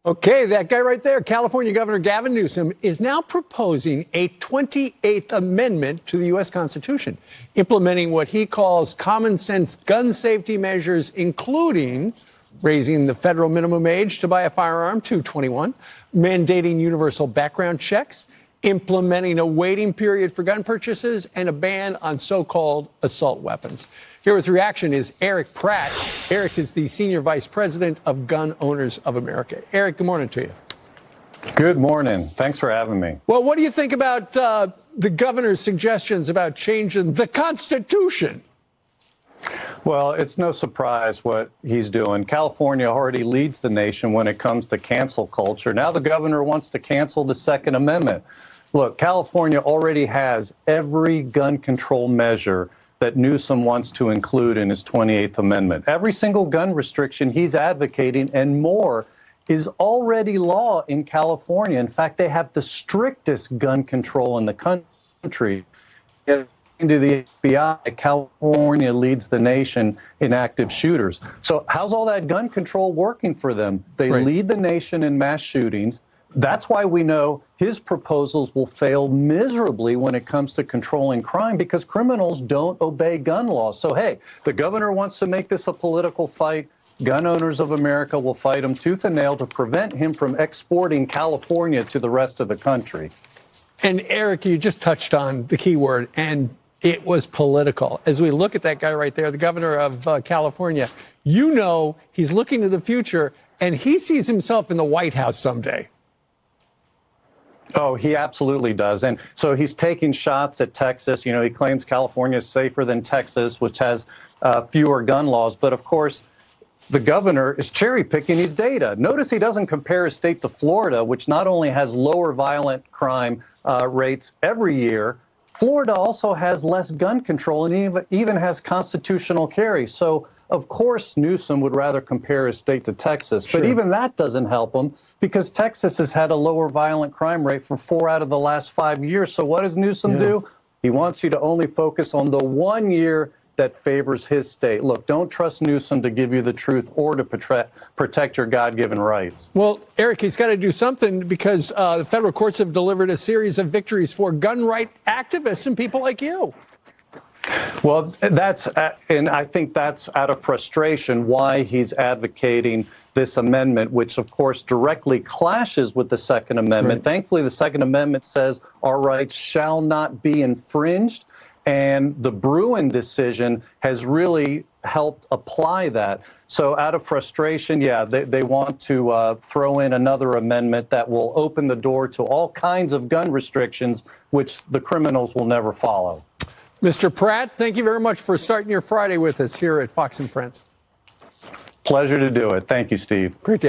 Okay, that guy right there, California Governor Gavin Newsom, is now proposing a 28th Amendment to the U.S. Constitution, implementing what he calls common sense gun safety measures, including raising the federal minimum age to buy a firearm to 21, mandating universal background checks, implementing a waiting period for gun purchases, and a ban on so-called assault weapons. Here with reaction is Erich Pratt. Erich is the Senior Vice President of Gun Owners of America. Erich, good morning to you. Good morning. Thanks for having me. Well, what do you think about the governor's suggestions about changing the Constitution? Well, it's no surprise what he's doing. California already leads the nation when it comes to cancel culture. Now the governor wants to cancel the Second Amendment. Look, California already has every gun control measure that Newsom wants to include in his 28th Amendment. Every single gun restriction he's advocating and more is already law in California. In fact, they have the strictest gun control in the country. Into the FBI, California leads the nation in active shooters. So how's all that gun control working for them? They lead the nation in mass shootings. That's why we know his proposals will fail miserably when it comes to controlling crime, because criminals don't obey gun laws. So, hey, the governor wants to make this a political fight. Gun Owners of America will fight him tooth and nail to prevent him from exporting California to the rest of the country. And Erich, you just touched on the key word, and it was political. As we look at that guy right there, the governor of California, you know he's looking to the future, and he sees himself in the White House someday. Oh, he absolutely does. And so he's taking shots at Texas. You know, he claims California is safer than Texas, which has fewer gun laws. But of course, the governor is cherry picking his data. Notice he doesn't compare his state to Florida, which not only has lower violent crime rates every year, Florida also has less gun control and even has constitutional carry. So, of course, Newsom would rather compare his state to Texas. But even that doesn't help him, because Texas has had a lower violent crime rate for 4 out of the last 5 years. So what does Newsom do? He wants you to only focus on the 1 year that favors his state. Look, don't trust Newsom to give you the truth or to protect your God-given rights. Well, Erich, he's got to do something, because the federal courts have delivered a series of victories for gun right activists and people like you. Well, and I think that's out of frustration why he's advocating this amendment, which, of course, directly clashes with the Second Amendment. Thankfully, the Second Amendment says our rights shall not be infringed. And the Bruin decision has really helped apply that. So out of frustration, they want to throw in another amendment that will open the door to all kinds of gun restrictions, which the criminals will never follow. Mr. Pratt, thank you very much for starting your Friday with us here at Fox & Friends. Pleasure to do it. Thank you, Steve. Great day.